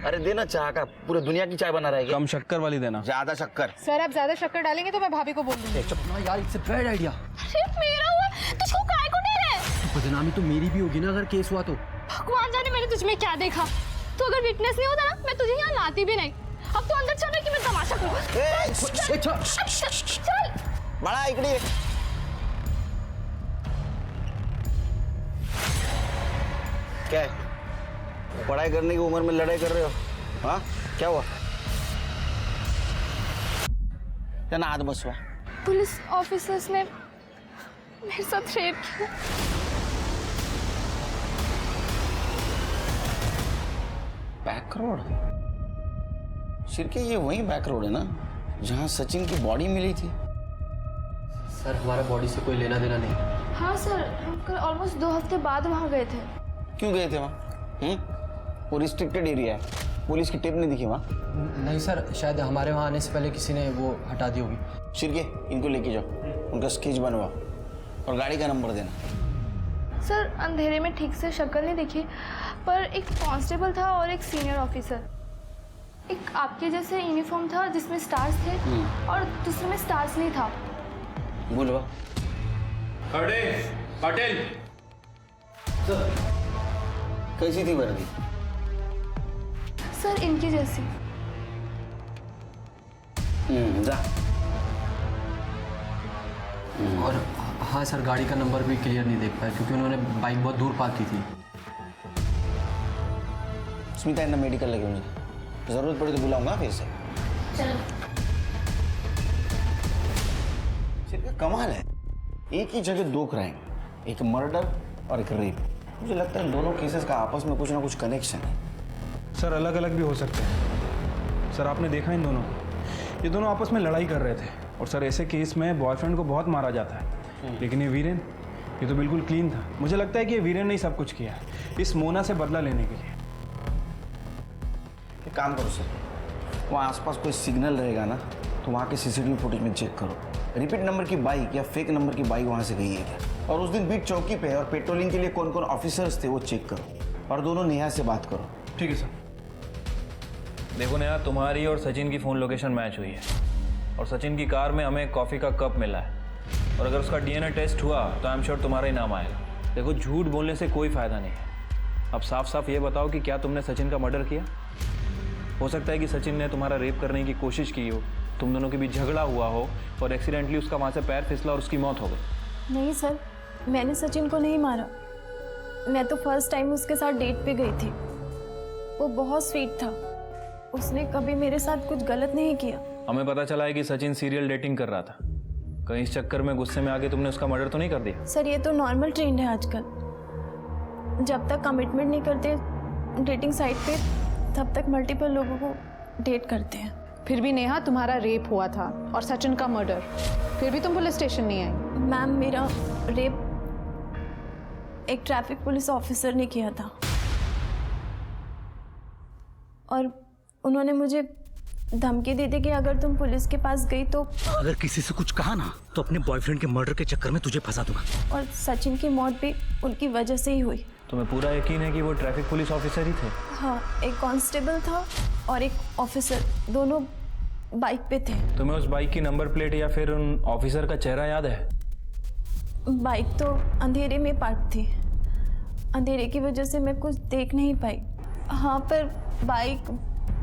अरे देना चाह का, पूरे दुनिया की चाय बना रहेगी। कम शक्कर वाली देना। ज्यादा शक्कर। सर आप ज्यादा शक्कर डालेंगे तो मैं भाभी को बोल दूंगी। चुप ना यार, इट्स अ बैड आइडिया। अरे मेरा हुआ, तुझको काय को दे रहे? बदनामी तो मेरी भी होगी ना अगर केस हुआ तो। भगवान जाने मैंने तुझ में क्या देखा। तू अगर विटनेस नहीं होता ना, मैं तुझे यहाँ लाती भी नहीं। अब तू अंदर चल कि मैं तमाशा करूँ। चल बड़ा इकड़ी। क्या है? पढ़ाई करने की उम्र में लड़ाई कर रहे हो? हाँ क्या हुआ? क्या ना हाथ बसवा? पुलिस ऑफिसर्स ने मेरे साथ रेप किया। Back road? शिरके ये वही बैक रोड है ना जहाँ सचिन की बॉडी मिली थी? सर हमारा बॉडी से कोई लेना देना नहीं। हाँ सर, हम कल ऑलमोस्ट 2 हफ्ते बाद वहाँ गए थे। क्यों गए थे वहाँ? वो रिस्ट्रिक्टेड एरिया है, पुलिस की टेप नहीं दिखी वहाँ? नहीं सर, शायद हमारे वहाँ आने से पहले किसी ने वो हटा दी होगी। शिरके इनको लेके जाओ, उनका स्केच बनवाओ और गाड़ी का नंबर देना। सर अंधेरे में ठीक से शक्ल नहीं दिखी, पर एक कांस्टेबल था और एक सीनियर ऑफिसर। एक आपके जैसे यूनिफॉर्म था जिसमें स्टार्स थे और दूसरे में स्टार्स नहीं था। बोलवा पटेल कैसी थी वर्दी? सर इनकी जैसी। जा। और हाँ सर, गाड़ी का नंबर भी क्लियर नहीं देख पाया क्योंकि उन्होंने बाइक बहुत दूर पार्क की थी। स्मिता इन्हें मेडिकल लगे मुझे, जरूरत पड़ी तो बुलाऊंगा फिर से। चलो। सिर्फ कमाल है, एक ही जगह 2 क्राइम, एक मर्डर और एक रेप। मुझे लगता है दोनों केसेस का आपस में कुछ ना कुछ कनेक्शन है। सर अलग अलग भी हो सकते हैं। सर आपने देखा इन दोनों, ये दोनों आपस में लड़ाई कर रहे थे और सर ऐसे केस में बॉयफ्रेंड को बहुत मारा जाता है, लेकिन ये वीरेन, ये तो बिल्कुल क्लीन था। मुझे लगता है कि ये वीरेन ने ही सब कुछ किया है इस मोना से बदला लेने के लिए। एक काम करो सर, वहाँ आसपास कोई सिग्नल रहेगा ना तो वहाँ के सीसीटीवी फुटेज में चेक करो, रिपीट नंबर की बाइक या फेक नंबर की बाइक वहाँ से गई है क्या, और उस दिन बीट चौकी पे और पेट्रोलिंग के लिए कौन कौन ऑफिसर्स थे वो चेक करो, और दोनों नेहा से बात करो। ठीक है सर। देखो नेहा, तुम्हारी और सचिन की फ़ोन लोकेशन मैच हुई है और सचिन की कार में हमें कॉफ़ी का कप मिला है, और अगर उसका डीएनए टेस्ट हुआ तो आई एम श्योर तुम्हारा ही नाम आएगा। देखो झूठ बोलने से कोई फ़ायदा नहीं है। अब साफ साफ ये बताओ कि क्या तुमने सचिन का मर्डर किया? हो सकता है कि सचिन ने तुम्हारा रेप करने की कोशिश की हो, तुम दोनों के बीच झगड़ा हुआ हो और एक्सीडेंटली उसका वहाँ से पैर फिसला और उसकी मौत हो गई। नहीं सर, मैंने सचिन को नहीं मारा। मैं तो फर्स्ट टाइम उसके साथ डेट पे गई थी। वो बहुत स्वीट था, उसने कभी मेरे साथ कुछ गलत नहीं किया। हमें पता चला है कि सचिन सीरियल डेटिंग कर रहा था। कहीं इस चक्कर में गुस्से में आके तुमने उसका मर्डर तो नहीं कर दिया? सर ये तो नॉर्मल ट्रेंड है आजकल, जब तक कमिटमेंट नहीं करते डेटिंग साइट पे तब तक मल्टीपल लोगों को डेट करते हैं। फिर भी नेहा, तुम्हारा रेप हुआ था और सचिन का मर्डर, फिर भी तुम पुलिस स्टेशन नहीं आई। मैम मेरा रेप एक ट्रैफिक पुलिस ऑफिसर ने किया था और उन्होंने मुझे धमकी दी थी कि अगर तुम पुलिस के पास गई तो अगर किसी से कुछ कहा ना तो अपने बॉयफ्रेंड के मर्डर के चक्कर में तुझे फंसा दूंगा। और सचिन की मौत भी उनकी वजह से ही हुई। तुम्हें पूरा यकीन है कि वो ट्रैफिक पुलिस ऑफिसर ही थे? हाँ, एक कांस्टेबल था और एक ऑफिसर, दोनों बाइक पे थे। तुम्हें उस बाइक की नंबर प्लेट या फिर उन ऑफिसर का चेहरा याद है? बाइक तो अंधेरे में पार्क थी, अंधेरे की वजह से मैं कुछ देख नहीं पाई। हाँ, पर बाइक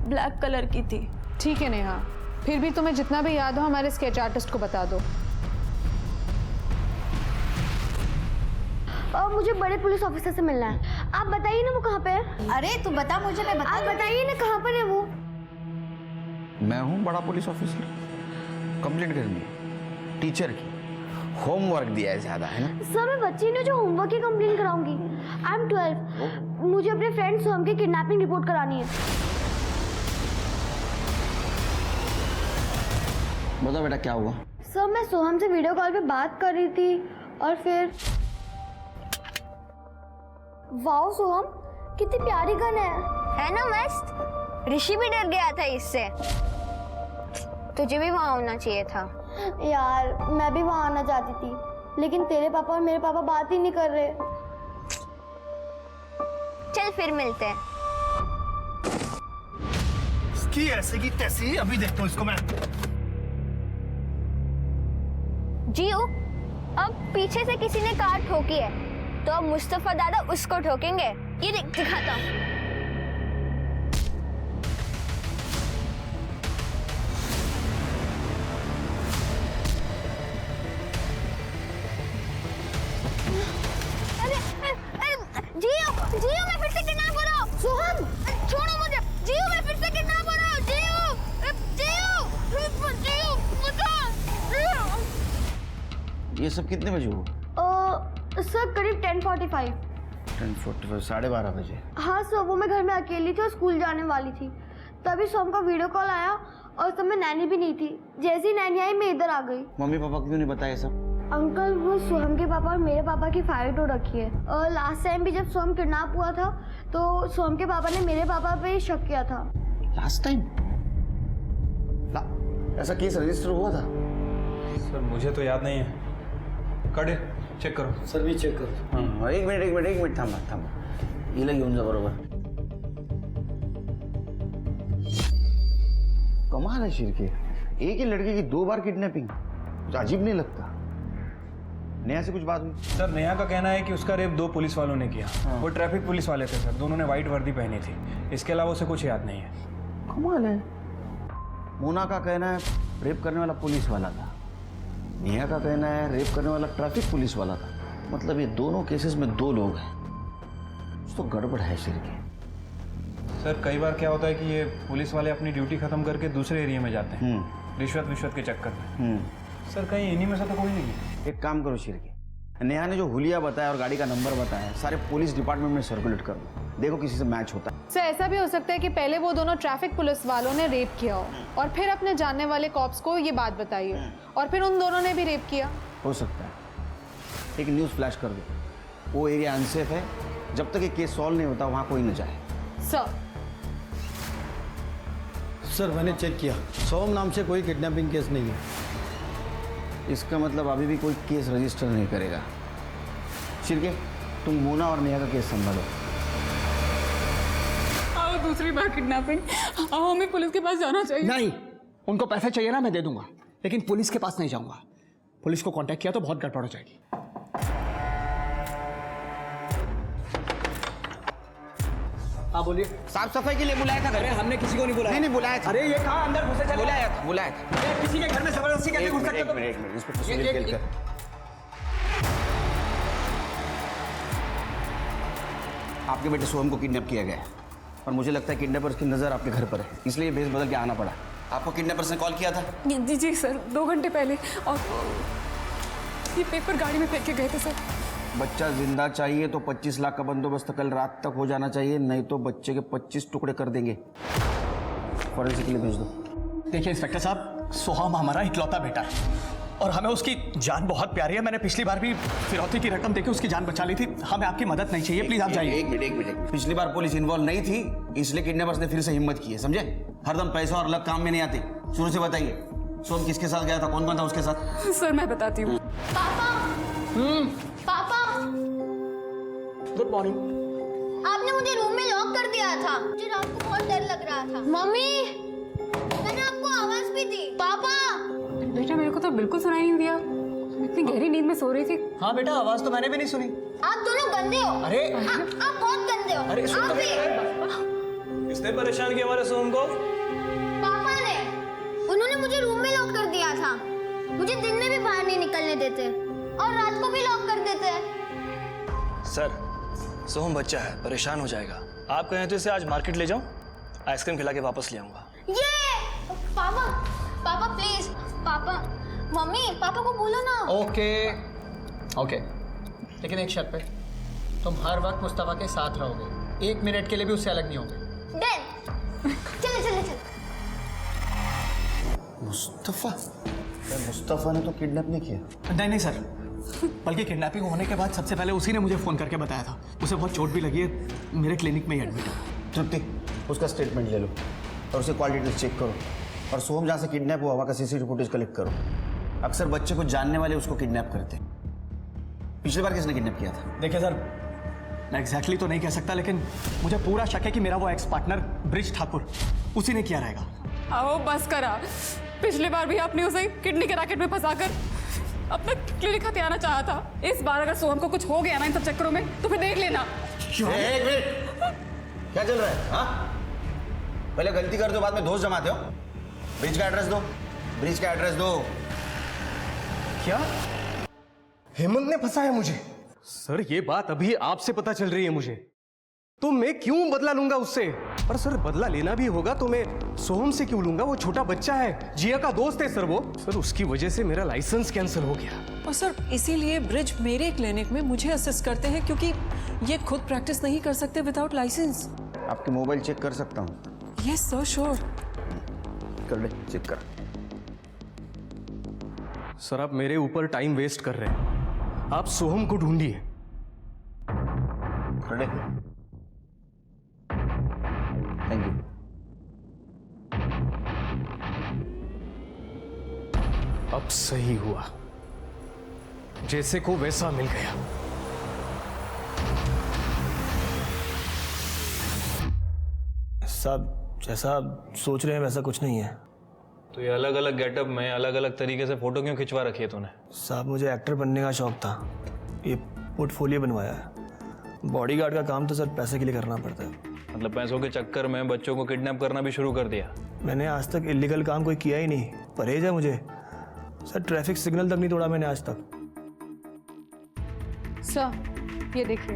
ब्लैक कलर की थी। ठीक है नेहा, फिर भी तुम्हें जितना भी याद हो हमारे स्केच आर्टिस्ट को बता दो। और मुझे बड़े पुलिस ऑफिसर से मिलना है। आप बताइए ना वो कहाँ पे है। अरे तू बता मुझे, मैं बता। आप बताइए ना कहाँ पर है वो। मैं हूँ बड़ा पुलिस ऑफिसर, कंप्लेंट करनी टीचर की, होमवर्क दिया है ज़्यादा, है ना? सर मैं बच्ची ने जो होमवर्क की कंप्लेन कराऊंगी। आई एम 12, मुझे अपने फ्रेंड सोहम की किडनैपिंग रिपोर्ट करानी है। बताओ बेटा क्या हुआ? सर मैं सोहम से वीडियो कॉल पे बात कर रही थी और फिर वाओ सोहम, कितनी प्यारी गन है ना मस्त? ऋषि भी डर गया था इससे। तुझे भी वहाँ होना चाहिए था। यार मैं भी वहाँ आना चाहती थी, लेकिन तेरे पापा और मेरे पापा बात ही नहीं कर रहे। चल फिर मिलते हैं। की ऐसे की तैसी, अभी देखता हूँ इसको मैं। जियो, अब पीछे से किसी ने कार ठोकी है तो अब मुस्तफा दादा उसको ठोकेंगे। ये दिखाता हूँ। जियो, जियो मैं फिर से किडनैप हो रहा हूँ। सोहम, छोड़ो मुझे। जियो मैं फिर से किडनैप हो रहा हूँ। जियो, जियो, जियो, बचा। ये सब कितने बजे हुआ? सर करीब 10:45। 10:45, 12:30 बजे। हाँ सर, वो मैं घर में अकेली थी और स्कूल जाने वाली थी, तभी सोम का वीडियो कॉल आया और उस समय नैनी भी नहीं थी। जैसी नैनी आई मैं इधर आ गई। मम्मी पापा क्यों नहीं बताया सब? अंकल, वो सोहम के पापा और मेरे पापा की फाइट हो रखी है। और लास्ट टाइम भी जब सोहम किडनैप हुआ था तो सोहम के पापा ने मेरे पापा पे शक किया था। लास्ट टाइम ऐसा केस रजिस्टर हुआ था? सर मुझे तो याद नहीं है। कड़े चेक करो। सर भी चेक करो। हाँ, एक मिनिट थांबा। हिला घेऊन जा बरोबर। कमाल है शिरके, एक ही लड़के की 2 बार किडनैपिंग, कुछ अजीब नहीं लगता? नेहा से कुछ बात हुई? सर नेहा का कहना है कि उसका रेप 2 पुलिस वालों ने किया। वो ट्रैफिक पुलिस वाले थे सर, दोनों ने वाइट वर्दी पहनी थी। इसके अलावा उसे कुछ याद नहीं है। कमाल है। मोना का कहना है रेप करने वाला पुलिस वाला था, नेहा का कहना है रेप करने वाला ट्रैफिक पुलिस वाला था। मतलब ये दोनों केसेस में 2 लोग हैं। कुछ तो गड़बड़ है शिरके। सर कई बार क्या होता है कि ये पुलिस वाले अपनी ड्यूटी खत्म करके दूसरे एरिया में जाते हैं रिश्वत के चक्कर में। सर कहीं इन्हीं में से तो कोई नहीं है। एक काम करो शिरके, नेहा ने जो हुलिया बताया और गाड़ी का नंबर बताया सारे पुलिस डिपार्टमेंट में सर्कुलेट कर दो, देखो किसी से मैच होता है। सर ऐसा भी हो सकता है कि पहले वो दोनों ट्रैफिक पुलिस वालों ने रेप किया हो और फिर अपने जानने वाले कॉप्स को ये बात बताई हो और फिर उन दोनों ने भी रेप किया। हो सकता है। एक न्यूज़ फ्लैश कर दो, वो एरिया अनसेफ है, जब तक ये केस सॉल्व नहीं होता वहाँ कोई न जाए। सर मैंने चेक किया, सोम नाम से कोई किडनैपिंग केस नहीं है। इसका मतलब अभी भी कोई केस रजिस्टर नहीं करेगा। शिरके, तुम मोना और नेहा का केस संभालो। दूसरी बार किडनैपिंग, हमें पुलिस के पास जाना चाहिए। नहीं, उनको पैसे चाहिए ना, मैं दे दूंगा, लेकिन पुलिस के पास नहीं जाऊंगा। पुलिस को कांटेक्ट किया तो बहुत गड़बड़ हो जाएगी। हाँ बोलिए। साफ सफाई के लिए बुलाया था? अरे हमने किसी को नहीं बुलाया। नहीं बुलाया था। अरे ये कहाँ अंदर घुसे चले? बुलाया था। ये किसी के घर में जबरदस्ती करके घुस सकते हो? एक मिनट, इंस्पेक्टर सुनील केलकर। आपके बेटे सोहम को किडनैप किया गया है और मुझे लगता है किडनैपर्स की नज़र आपके घर पर है, इसलिए भेस बदल के आना पड़ा। आपको किडनैपर्स ने कॉल किया था? जी सर, 2 घंटे पहले, और ये पेपर गाड़ी में फेंक के गए थे सर। बच्चा जिंदा चाहिए तो 25 लाख का बंदोबस्त कल रात तक हो जाना चाहिए, नहीं तो बच्चे के 25 टुकड़े कर देंगे। फॉरेंसिक के लिए भेज दो। देखिए इंस्पेक्टर साहब, सोहम हमारा इकलौता बेटा है और हमें उसकी जान बहुत प्यारी है। मैंने पिछली बार भी फिरौती की रकम देके उसकी जान बचा ली थी। हमें आपकी मदद नहीं चाहिए, प्लीज आप जाइए। एक मिनट। पिछली बार पुलिस इन्वॉल्व नहीं थी, इसलिए किडनैपर्स ने फिर से हिम्मत की है, समझे? हरदम पैसा और अलग काम में नहीं आते। शुरू से बताइए, सोम किसके साथ गया था, कौन था उसके साथ? सर मैं बताती हूँ। पापा। पापा, गुड मॉर्निंग। आपने मुझे रूम में लॉक कर दिया था। मुझे रात को बहुत डर लग रहा था। मम्मी, मैंने आपको आवाज भी दी। पापा। बेटा मेरे को तो बिल्कुल सुनाई नहीं दिया, इतनी गहरी नींद में सो रही थी। हाँ बेटा, आवाज तो मैंने भी नहीं सुनी। आप दोनों गंदे हो। अरे आप बहुत गंदे हो। अरे सुन आप तो भी। किसने परेशान किया हमारे सोम को? पापा ने। उन्होंने मुझे रूम में लॉक कर दिया था। मुझे दिन में भी बाहर नहीं निकलने देते और रात को भी लॉक कर देते हैं। सर, सोहम बच्चा है, परेशान हो जाएगा। आप कहें तो इसे आज मार्केट ले जाऊं, आइसक्रीम खिला के वापस ले आऊंगा। ये पापा प्लीज, पापा, मम्मी, पापा को बोलो ना। ओके, लेकिन एक शर्त पे, तुम हर वक्त मुस्तफा के साथ रहोगे, 1 मिनट के लिए भी उससे अलग नहीं होगे। चल। मुस्तफा ने तो किडनैप नहीं किया। नहीं सर, बल्कि किडनैपिंग होने के बाद सबसे पहले उसी ने मुझे फ़ोन करके बताया था। उसे बहुत चोट भी लगी है, मेरे क्लिनिक में ही एडमिट है। तृप्ति, उसका स्टेटमेंट ले लो और उसे कॉल डिटेल्स चेक करो और सोहम जहाँ से किडनैप हुआ वहाँ का सीसीटीवी फुटेज कलेक्ट करो। अक्सर बच्चे को जानने वाले उसको किडनैप करते। पिछली बार किसने किडनैप किया था? देखिए सर, मैं एग्जैक्टली तो नहीं कह सकता, लेकिन मुझे पूरा शक है कि मेरा वो एक्स पार्टनर ब्रिज ठाकुर, उसी ने किया रहेगा। आओ बस करा, पिछली बार भी आपने उसे किडनी के रैकेट में फंसाकर अपना क्लिनिक हथियाना चाहा था। इस बार अगर सोहम को कुछ हो गया ना इन सब चक्करों में तो फिर देख लेना। एक मिनट, क्या चल रहा है? हाँ, पहले गलती कर दो, बाद में दोस्त जमाते हो। ब्रिज का एड्रेस दो, ब्रिज का एड्रेस दो। क्या हेमंत ने फंसाया मुझे? सर ये बात अभी आपसे पता चल रही है मुझे, तो मैं क्यों बदला लूंगा उससे? और सर बदला लेना भी होगा तो मैं सोहम से क्यों लूंगा? वो छोटा बच्चा है, जिया का दोस्त है सर वो। सर उसकी वजह से मेरा लाइसेंस कैंसिल हो गया। और सर इसीलिए ब्रिज मेरे क्लिनिक में मुझे असिस्ट करते हैं, क्योंकि ये खुद प्रैक्टिस नहीं कर सकते विदाउट लाइसेंस। आपके मोबाइल चेक कर सकता हूँ? Yes sir, sure. कर ले, चेक कर। सर आप मेरे ऊपर टाइम वेस्ट कर रहे हैं, आप सोहम को ढूंढिए। कर ले। Thank you. अब सही हुआ, जैसे को वैसा मिल गया। साहब जैसा आप सोच रहे हैं वैसा कुछ नहीं है। तो ये अलग अलग गेटअप में अलग अलग तरीके से फोटो क्यों खिंचवा रखी है तूने? साहब मुझे एक्टर बनने का शौक था, ये पोर्टफोलियो बनवाया है। बॉडीगार्ड का काम तो सर पैसे के लिए करना पड़ता है। मतलब पैसों के चक्कर में बच्चों को किडनैप करना भी शुरू कर दिया? मैंने आज तक इलीगल काम कोई किया ही नहीं, परहेज है मुझे। सर ट्रैफिक सिग्नल तक नहीं तोड़ा मैंने आज तक। सर ये देखिए।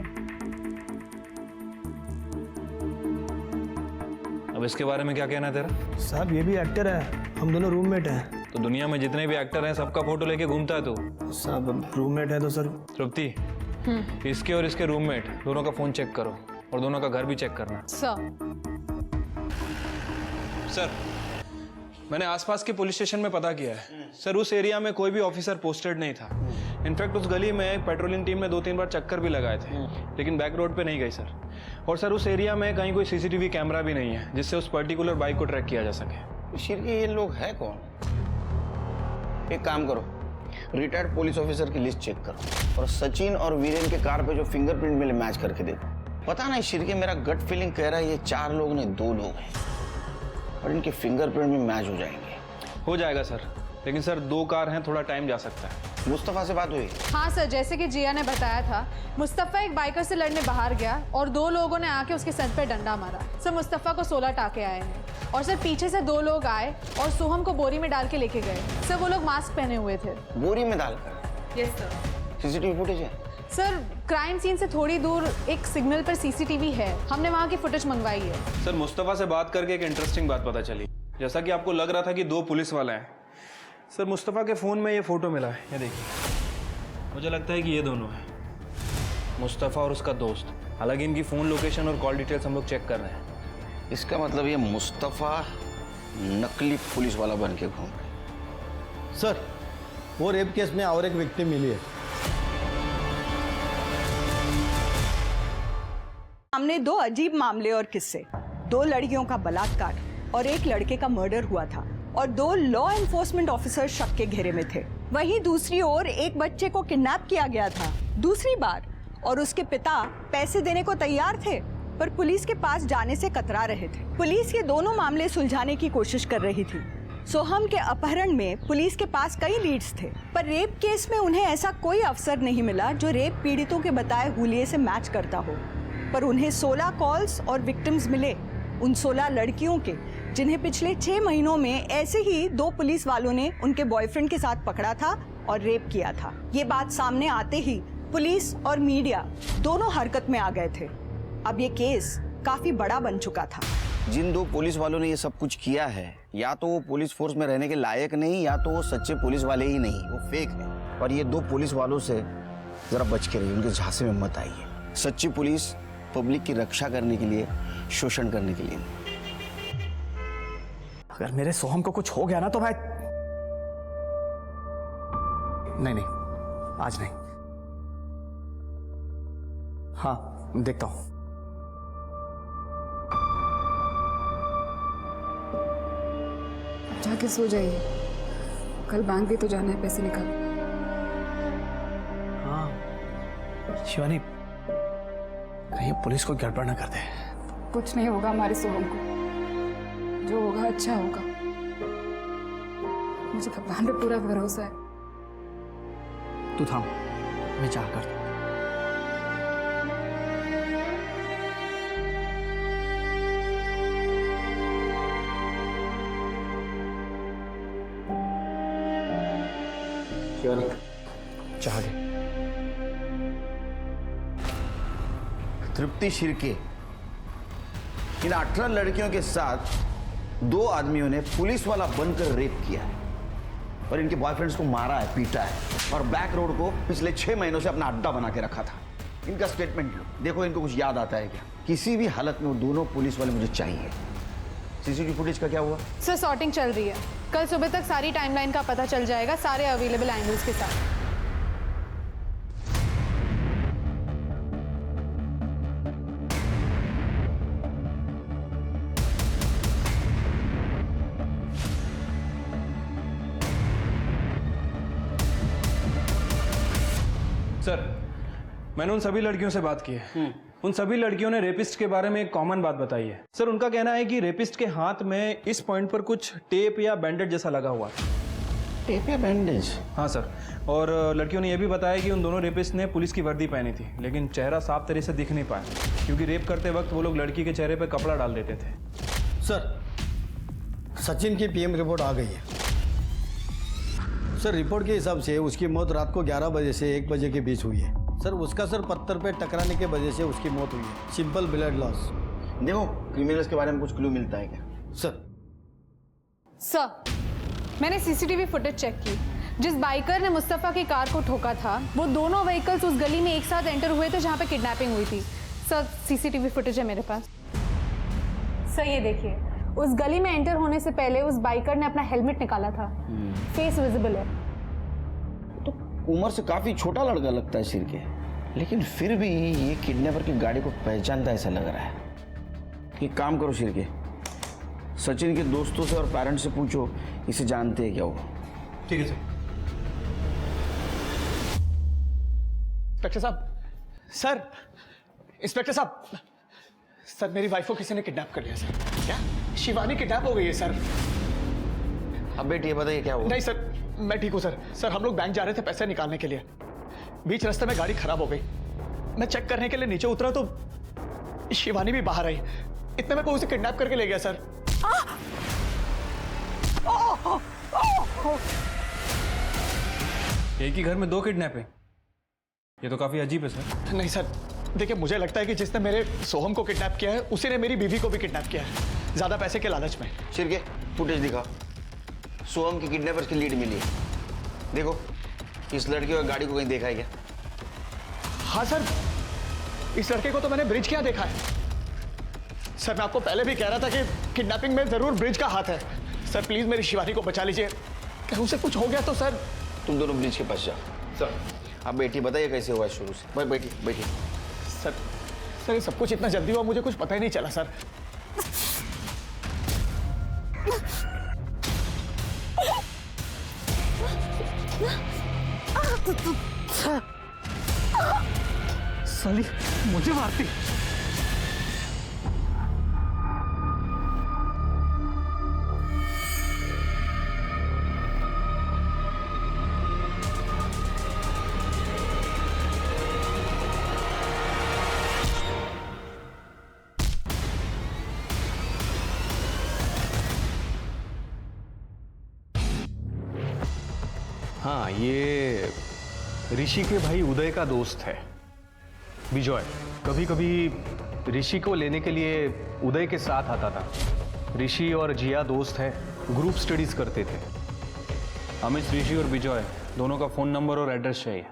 अब इसके बारे में क्या कहना है तेरा? साहब ये भी एक्टर है, हम दोनों रूममेट हैं। तो दुनिया में जितने भी एक्टर हैं सबका फोटो लेके घूमता है तू? साहब रूममेट है तो सर। तृप्ति, इसके और इसके रूममेट दोनों का फोन चेक करो और दोनों का घर भी चेक करना। सर मैंने आसपास के पुलिस स्टेशन में पता किया है सर, उस एरिया में कोई भी ऑफिसर पोस्टेड नहीं था। इनफैक्ट उस गली में एक पेट्रोलिंग टीम ने 2-3 बार चक्कर भी लगाए थे, लेकिन बैक रोड पे नहीं गई सर। और सर उस एरिया में कहीं कोई सीसीटीवी कैमरा भी नहीं है जिससे उस पर्टिकुलर बाइक को ट्रैक किया जा सके। शिरके ये लोग है कौन? एक काम करो, रिटायर्ड पुलिस ऑफिसर की लिस्ट चेक करो और सचिन और वीरेन के कार पे जो फिंगरप्रिंट मिले मैच करके देखो। पता नहीं शिरके, मेरा गट फीलिंग कह रहा है ये 4 लोग नहीं 2 लोग हैं और इनके फिंगरप्रिंट में मैच हो जाएंगे। हो जाएगा सर, लेकिन सर 2 कार हैं, थोड़ा टाइम जा सकता है। मुस्तफ़ा से बात हुई? हाँ सर, जैसे कि जिया ने बताया था, मुस्तफ़ा एक बाइकर से लड़ने बाहर गया और 2 लोगों ने आके उसके सर पे डंडा मारा। सर मुस्तफ़ा को 16 टाके आए हैं और सर पीछे से 2 लोग आए और सोहम को बोरी में डाल के लेके गए। सर वो लोग मास्क पहने हुए थे। बोरी में डालकर? Yes sir. सीसीटीवी फुटेज है? सर क्राइम सीन से थोड़ी दूर एक सिग्नल पर सीसीटीवी है, हमने वहाँ की फुटेज मंगवाई है। सर मुस्तफ़ा से बात करके एक इंटरेस्टिंग बात पता चली। जैसा कि आपको लग रहा था कि 2 पुलिस वाले हैं, सर मुस्तफ़ा के फ़ोन में ये फ़ोटो मिला है, ये देखिए। मुझे लगता है कि ये दोनों हैं, मुस्तफ़ा और उसका दोस्त। हालांकि इनकी फ़ोन लोकेशन और कॉल डिटेल्स हम लोग चेक कर रहे हैं। इसका मतलब ये मुस्तफ़ा नकली पुलिस वाला बन के घूम रहा है। सर वो रेप केस में और एक विक्टिम मिली है। हमने 2 अजीब मामले और किस्से, 2 लड़कियों का बलात्कार और एक लड़के का मर्डर हुआ था और 2 लॉ एनफोर्समेंट ऑफिसर शक के घेरे में थे। वहीं दूसरी ओर एक बच्चे को किडनैप किया गया था दूसरी बार और उसके पिता पैसे देने को तैयार थे पर पुलिस के पास जाने से कतरा रहे थे। पुलिस ये दोनों मामले सुलझाने की कोशिश कर रही थी। सोहम के अपहरण में पुलिस के पास कई लीड्स थे पर रेप केस में उन्हें ऐसा कोई अफसर नहीं मिला जो रेप पीड़ितों के बताए हुलिये से मैच करता हो। पर उन्हें 16 कॉल्स और विक्टिम्स मिले, उन 16 लड़कियों के जिन्हें पिछले 6 महीनों में ऐसे ही 2 पुलिस वालों ने उनके बॉयफ्रेंड के साथ पकड़ा था और रेप किया था। ये बात सामने आते ही पुलिस और मीडिया दोनों हरकत में आ गए थे। अब ये केस काफी बड़ा बन चुका था। जिन 2 पुलिस वालों ने ये सब कुछ किया है, या तो वो पुलिस फोर्स में रहने के लायक नहीं, या तो वो सच्चे पुलिस वाले ही नहीं, वो फेक है। और ये 2 पुलिस वालों से जरा बच के रहिए, उनके झांसे में मत आइए। सच्ची पुलिस पब्लिक की रक्षा करने के लिए, शोषण करने के लिए नहीं। अगर मेरे सोहम को कुछ हो गया ना तो मैं नहीं, आज नहीं। हाँ देखता हूं। जाके सो जाइए, कल बैंक भी तो जाना है पैसे निकाल। हाँ शिवानी, कहीं पुलिस को गड़बड़ ना कर दे। कुछ नहीं होगा हमारे सोहम को। जो होगा अच्छा होगा। मुझे भगवान पे पूरा भरोसा है। तू थाम, मैं चाह करता हूँ। चाह गए। तृप्ति शिर्के, इन 18 लड़कियों के साथ 2 आदमियों ने पुलिस वाला बनकर रेप किया है और इनके बॉयफ्रेंड्स को मारा है, पीटा है और बैक रोड को पिछले 6 महीनों से अपना अड्डा बना के रखा था। इनका स्टेटमेंट लो, देखो इनको कुछ याद आता है क्या? किसी भी हालत में वो दोनों पुलिस वाले मुझे चाहिए। सीसीटीवी फुटेज का क्या हुआ? सर सॉर्टिंग चल रही है, कल सुबह तक सारी टाइमलाइन का पता चल जाएगा, सारे अवेलेबल एंगल्स के साथ। सर, मैंने उन सभी लड़कियों से बात की है। उन सभी लड़कियों ने रेपिस्ट के बारे में एक कॉमन बात बताई है। सर, उनका कहना है कि रेपिस्ट के हाथ में इस पॉइंट पर कुछ टेप या बैंडेज जैसा लगा हुआ है। टेप या बैंडेज? हाँ सर, और लड़कियों ने यह भी बताया कि उन दोनों रेपिस्ट ने पुलिस की वर्दी पहनी थी, लेकिन चेहरा साफ तरह से दिख नहीं पाया क्योंकि रेप करते वक्त वो लोग लड़की के चेहरे पर कपड़ा डाल देते थे। सर, सचिन की पीएम रिपोर्ट आ गई है। सर, रिपोर्ट के हिसाब से उसकी मौत रात को 11 बजे से 1 बजे के बीच हुई है। सर, उसका सर पत्थर पे टकराने के वजह से उसकी मौत हुई है। Simple blood loss. देखो, क्रिमिनल्स के बारे में कुछ क्लू मिलता है क्या? सर, मैंने सीसीटीवी फुटेज चेक की। जिस बाइकर ने मुस्तफ़ा की कार को ठोका था, वो दोनों व्हीकल्स उस गली में एक साथ एंटर हुए थे जहाँ पे किडनैपिंग हुई थी। सर, सीसीटीवी फुटेज है मेरे पास। सर, ये देखिए, उस गली में एंटर होने से पहले उस बाइकर ने अपना हेलमेट निकाला था। फेस विजिबल है। तो उम्र से काफी छोटा लड़का लगता है सिर के, लेकिन फिर भी ये किडनैपर की गाड़ी को पहचानता ऐसा लग रहा है। एक काम करो सिर के, सचिन के दोस्तों से और पेरेंट्स से पूछो इसे जानते हैं क्या वो। ठीक है सर। इंस्पेक्टर साहब, सर, इंस्पेक्टर साहब, सर, मेरी वाइफ को किसी ने किडनैप कर लिया सर। क्या? शिवानी किडनैप हो गई है सर। अब बेटी ये बताइए क्या हुआ? नहीं सर, मैं ठीक हूँ सर। सर, हम लोग बैंक जा रहे थे पैसे निकालने के लिए, बीच रास्ते में गाड़ी खराब हो गई। मैं चेक करने के लिए नीचे उतरा तो शिवानी भी बाहर आई। इतने में कोई उसे किडनैप करके ले गया सर। एक ही घर में 2 किडनैपिंग, ये तो काफी अजीब है सर। नहीं सर, देखिए, मुझे लगता है कि जिसने मेरे सोहम को किडनैप किया है उसी ने मेरी बीवी को भी किडनैप किया है, ज्यादा पैसे के लालच में। शिरके, फुटेज दिखा। सोहम की किडनैपर्स की लीड मिली है। देखो, इस लड़के और गाड़ी को कहीं देखा है क्या? हाँ सर, इस लड़के को तो मैंने ब्रिज क्या देखा है। सर, मैं आपको पहले भी कह रहा था कि किडनैपिंग में जरूर ब्रिज का हाथ है। सर, प्लीज मेरी शिवानी को बचा लीजिए, कहीं उसे कुछ हो गया तो। सर, तुम दोनों ब्रिज के पास जाओ। सर, आप बेटी बताइए कैसे हुआ शुरू से। भाई बैठी बैठी। सर, सर, ये सब कुछ इतना जल्दी हुआ, मुझे कुछ पता ही नहीं चला सर। साली मुझे मारती। हाँ, ये ऋषि के भाई उदय का दोस्त है विजय। कभी कभी ऋषि को लेने के लिए उदय के साथ आता था। ऋषि और जिया दोस्त हैं, ग्रुप स्टडीज करते थे। हमें ऋषि और विजय दोनों का फोन नंबर और एड्रेस चाहिए।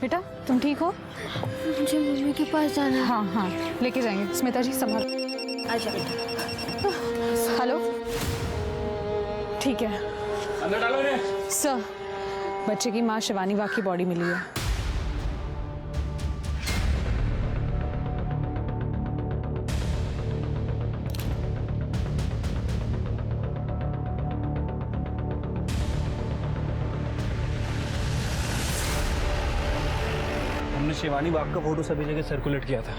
बेटा, तुम ठीक हो? मुझे मम्मी के पास जाना है। हाँ हाँ, लेके जाएंगे। स्मिता जी संभाल। अच्छा बेटा। हेलो, ठीक है। अंदर डालो इन्हें। सर, बच्चे की माँ शिवानी वाघ की बॉडी मिली है। शिवानी बाग का फोटो सभी जगह सर्कुलेट किया था।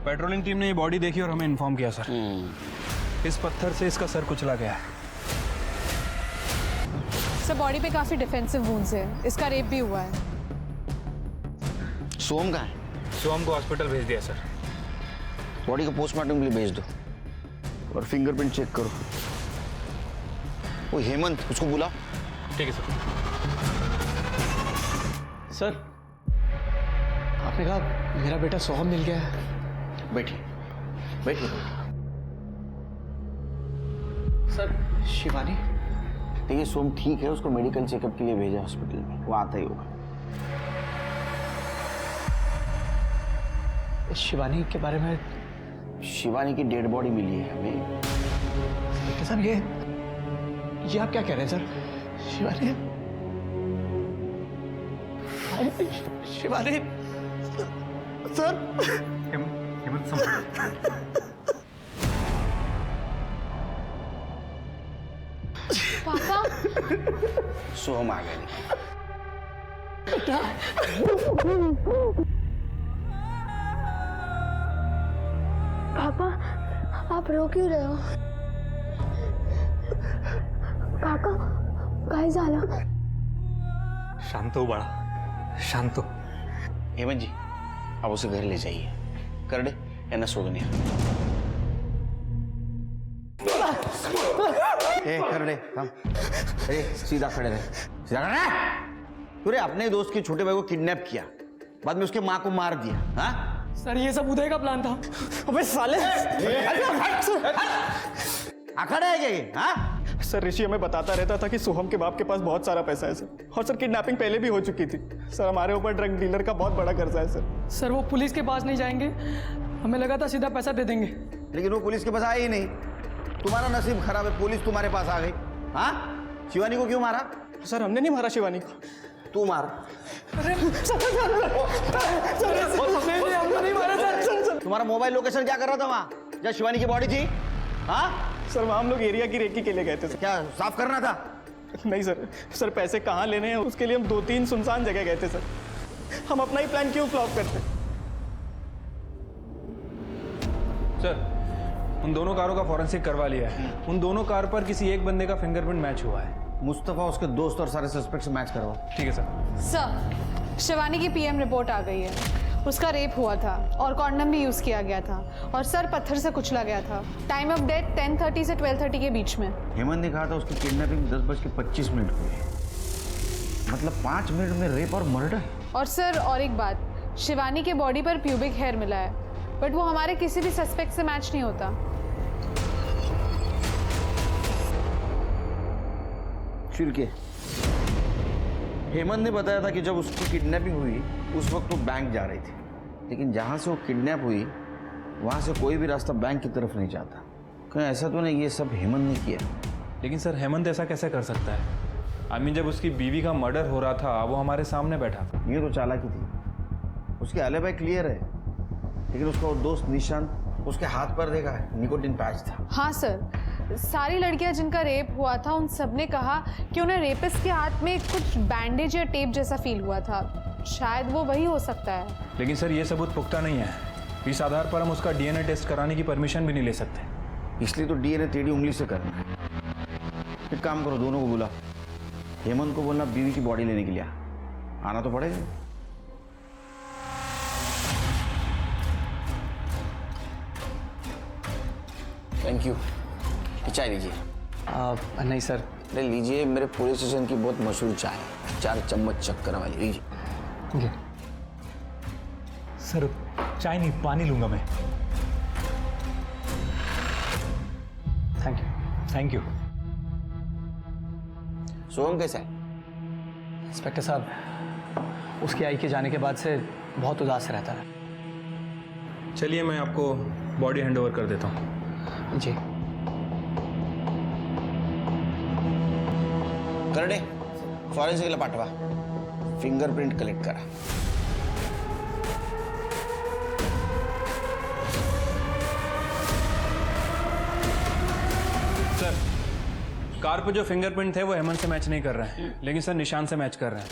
पेट्रोलिंग टीम ने ये बॉडी देखी और हमें इन्फॉर्म किया सर। इस पत्थर से इसका सर कुचला गया है। सर बॉडी पे काफी डिफेंसिव वुंड्स है, इसका रेप भी हुआ है। सोहम कहाँ है? सोहम को हॉस्पिटल भेज दिया सर। बॉडी को पोस्टमार्टम के लिए भेज दो और फिंगरप्रिंट चेक करो। वो हेमंत, उसको बुलाओ। ठीक है सर। सर आपने कहा मेरा बेटा सोहम मिल गया है। बैठिए बैठिए। सर शिवानी? देखिए सोहम ठीक है, उसको मेडिकल चेकअप के लिए भेजा हॉस्पिटल में, वो आता ही होगा। शिवानी के बारे में? शिवानी की डेड बॉडी मिली है हमें। सर ये आप क्या कह रहे हैं सर? शिवानी शिवानी सर। पापा सोहम आ गया। पापा आप रो क्यों रहे हो? काका काय झालं? शांत हो बाळा, शांत हो। हेमंत जी आप उसे घर ले जाइए। करडे यांना सोडून या। ए करडे थांब। अरे सीधा खड़े रहे, सीधा खड़े रहे। तूने अपने दोस्त के छोटे भाई को किडनैप किया, बाद में उसके माँ को मार दिया। हाँ सर ये सब उदय का प्लान था। अबे साले अखाड़ा है क्या ये? हाँ सर ऋषि हमें बताता रहता था कि सोहम के बाप के पास बहुत सारा पैसा है सर, और सर किडनैपिंग पहले भी हो चुकी थी सर। हमारे ऊपर ड्रग डीलर का बहुत बड़ा कर्जा है सर। सर वो पुलिस के पास नहीं जाएंगे, हमें लगा था सीधा पैसा दे देंगे, लेकिन वो पुलिस के पास आए ही नहीं। तुम्हारा नसीब खराब है, पुलिस तुम्हारे पास आ गई। हाँ शिवानी को क्यों मारा? सर हमने नहीं मारा शिवानी को। तू मार। नहीं मारा सर। तुम्हारा मोबाइल लोकेशन क्या कर रहा था वहाँ जहाँ शिवानी की बॉडी थी? हाँ सर वहाँ हम लोग एरिया की रेकी के लिए गए थे सर। क्या साफ करना था? नहीं सर, सर पैसे कहाँ लेने हैं उसके लिए हम 2-3 सुनसान जगह गए थे सर। हम अपना ही प्लान क्यों फ्लॉप करते? सर उन दोनों कारों का फॉरेंसिक करवा लिया है। उन दोनों कार पर किसी एक बंदे का फिंगरप्रिंट मैच हुआ है। मुस्तफा उसके दोस्त और सारे सस्पेक्ट से मैच करवाओ। ठीक है सर। सर शिवानी की पीएम रिपोर्ट आ गई है। उसका रेप हुआ था और कॉन्डम भी यूज किया गया था, और सर पत्थर से कुचला गया था। टाइम ऑफ डेथ 10:30 से 12:30 के बीच में। हेमंत ने कहा था उसकी किडनैपिंग 10:25 को हुई, मतलब 5 मिनट में रेप और मर्डर। और सर और एक बात, शिवानी के बॉडी पर प्यूबिक हेयर मिला है, बट वो हमारे किसी भी सस्पेक्ट से मैच नहीं होता। चिरके हेमंत ने बताया था कि जब उसकी किडनैपिंग हुई उस वक्त वो बैंक जा रही थी, लेकिन जहाँ से वो किडनैप हुई वहाँ से कोई भी रास्ता बैंक की तरफ नहीं जाता। कहीं ऐसा तो नहीं ये सब हेमंत ने किया? लेकिन सर हेमंत ऐसा कैसे कर सकता है? आई मीन जब उसकी बीवी का मर्डर हो रहा था वो हमारे सामने बैठा था। ये तो चालाकी थी। उसके एलिबाई क्लियर है, लेकिन उसका वो दोस्त निशांत उसके हाथ पर देखा है निकोटिन पैच था। हाँ सर, सारी लड़कियां जिनका रेप हुआ था उन सब ने कहा कि उन्हें रेपिस्ट के हाथ में कुछ बैंडेज या टेप जैसा फील हुआ था। शायद वो वही हो सकता है। लेकिन सर ये सबूत पुख्ता नहीं है। इस आधार पर हम उसका डीएनए टेस्ट कराने की परमिशन भी नहीं ले सकते। इसलिए तो डीएनए टेढ़ी उंगली से करना है। एक काम करो, दोनों को बुला। हेमंत को बोलना बीवी की बॉडी लेने के लिए आना तो पड़ेगा। Thank you. चाय लीजिए। नहीं सर। अरे लीजिए, मेरे पुलिस स्टेशन की बहुत मशहूर चाय है, 4 चम्मच चक्कर वाली। लीजिए। सर चाय नहीं पानी लूंगा मैं। Thank you. Thank you. Soham कैसा है? इंस्पेक्टर साहब उसकी आई के जाने के बाद से बहुत उदास रहता है। चलिए मैं आपको बॉडी हैंड ओवर कर देता हूँ। जी। करडे फॉरेन्सिकला पाठवा, फिंगरप्रिंट कलेक्ट करा। सर कार पे जो फिंगरप्रिंट थे वो हेमंत से मैच नहीं कर रहे हैं, लेकिन सर निशान से मैच कर रहे हैं।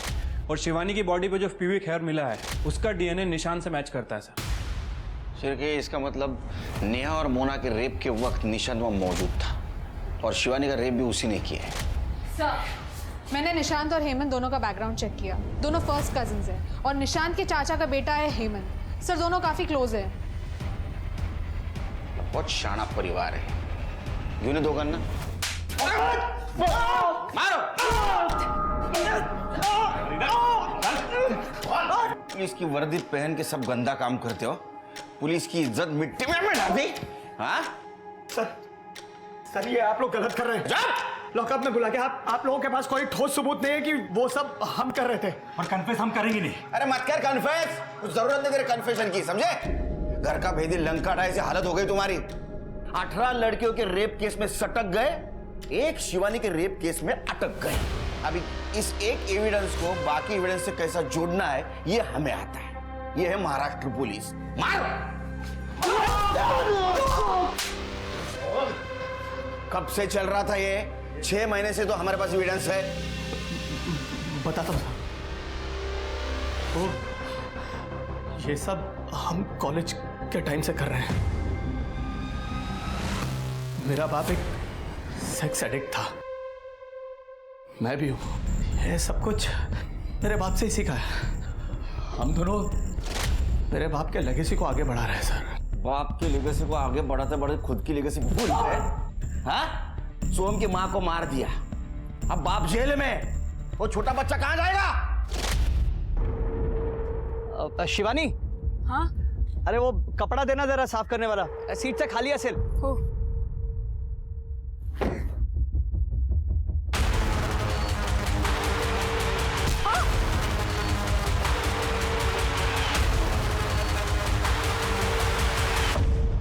और शिवानी की बॉडी पे जो प्यूबिक हेयर मिला है उसका डीएनए निशान से मैच करता है सर। फिर के इसका मतलब नेहा और मोना के रेप के वक्त निशान वहाँ मौजूद था और शिवानी का रेप भी उसी ने किया है। सर, मैंने निशांत और हेमंत दोनों का बैकग्राउंड चेक किया। दोनों फर्स्ट कजिन्स हैं और निशांत के चाचा का बेटा है हेमंत। सर, दोनों काफी क्लोज हैं। बहुत शाना परिवार है। यूं दो करना मारो। पुलिस की वर्दी पहन के सब गंदा काम करते हो। पुलिस की इज्जत मिट्टी में मिला दी। हाँ सर ये आप लोग गलत कर रहे हैं। लॉकअप में बुला के आप लोगों के पास कोई ठोस सबूत नहीं है कि वो सब हम कर रहे थे। और कन्फेस हम करेंगे नहीं। अरे मत कर कन्फेस, कुछ जरूरत नहीं तेरे कन्फेशन की, समझे? घर का भेदी लंका ढाई से हालत हो गई तुम्हारी। 18 लड़कियों के रेप केस में सटक गए, एक शिवानी के रेप केस में अटक गए। अभी इस एक एविडेंस को बाकी एविडेंस से कैसा जोड़ना है ये हमें आता है। ये है महाराष्ट्र पुलिस। मारो। कब से चल रहा था ये? 6 महीने से तो हमारे पास एविडेंस है। बताता हूँ। तो ये सब हम कॉलेज के टाइम से कर रहे हैं। मेरा बाप एक सेक्स एडिक्ट था, मैं भी हूं। ये सब कुछ मेरे बाप से ही सीखा है। हम दोनों मेरे बाप के लेगेसी को आगे बढ़ा रहे हैं सर। बाप की लेगेसी को आगे बढ़ाते बढ़ाते खुद की लेगेसी भूल गए। हाँ? सोहम की मां को मार दिया, अब बाप जेल में, वो छोटा बच्चा कहां जाएगा? शिवानी। हाँ? अरे वो कपड़ा देना जरा साफ करने वाला, सीट से खाली है सिल।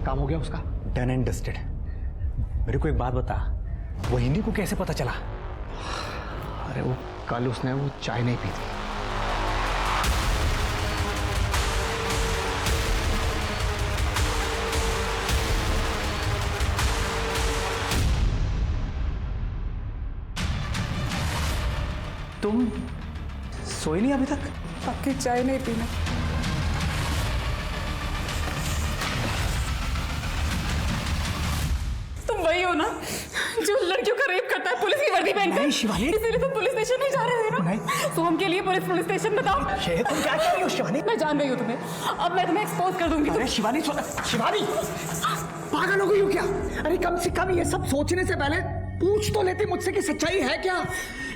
काम हो गया उसका, डन एंड डस्टेड। मेरे को एक बात बता, वहिनी को कैसे पता चला? अरे वो कल उसने वो चाय नहीं पी थी। तुम सोई नहीं अभी तक? आपकी चाय नहीं पीना। तुम वही हो ना जो लड़कियों का रेप करता है पुलिस की वर्दी पहनकर? शिवानी, इसीलिए तुम पुलिस स्टेशन नहीं जा रहे हो ना? तो हम के लिए पुलिस स्टेशन बताओ। ये तुम क्या कर रही हो शिवानी? मैं जान रही हूँ तुम्हें, अब मैं तुम्हें एक्सपोज कर दूंगी। अरे शिवानी, शिवानी पागल हो गई हो क्या? अरे कम से कम ये सब सोचने से पहले पूछ तो लेते मुझसे कि सच्चाई है क्या।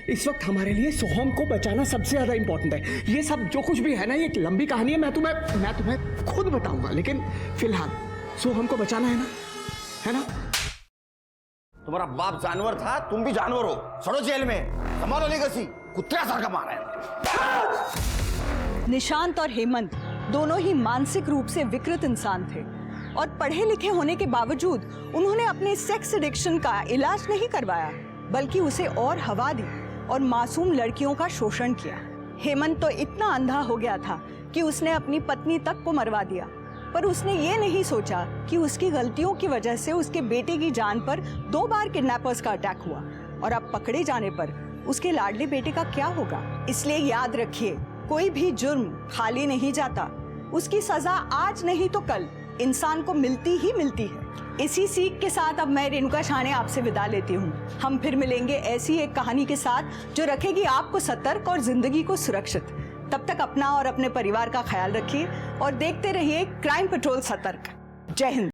इस वक्त हमारे लिए सोहम को बचाना सबसे ज्यादा इंपॉर्टेंट है। ये सब जो कुछ भी है ना, ये एक लंबी कहानी है। मैं तुम्हें खुद बताऊंगा, लेकिन फिलहाल सोहम को बचाना है ना? तुम्हारा बाप जानवर था, तुम भी जानवर हो। सड़ो जेल में, संभालो लेगेसी। कुत्ते सारखा मारा है। निशांत और हेमंत दोनों ही मानसिक रूप से विकृत इंसान थे और पढ़े लिखे होने के बावजूद उन्होंने अपने सेक्स एडिक्शन का इलाज नहीं करवाया, बल्कि उसे और हवा दी और मासूम लड़कियों का शोषण किया। हेमंत तो इतना अंधा हो गया था कि उसने अपनी पत्नी तक को मरवा दिया, पर उसने ये नहीं सोचा कि उसकी गलतियों की वजह से उसके बेटे की जान पर 2 बार किडनैपर्स का अटैक हुआ और अब पकड़े जाने पर उसके लाडले बेटे का क्या होगा। इसलिए याद रखिए, कोई भी जुर्म खाली नहीं जाता। उसकी सजा आज नहीं तो कल इंसान को मिलती ही मिलती है। इसी सीख के साथ अब मैं रेणुका शाने आपसे विदा लेती हूँ। हम फिर मिलेंगे ऐसी एक कहानी के साथ जो रखेगी आपको सतर्क और जिंदगी को सुरक्षित। तब तक अपना और अपने परिवार का ख्याल रखिए और देखते रहिए क्राइम पेट्रोल सतर्क। जय हिंद।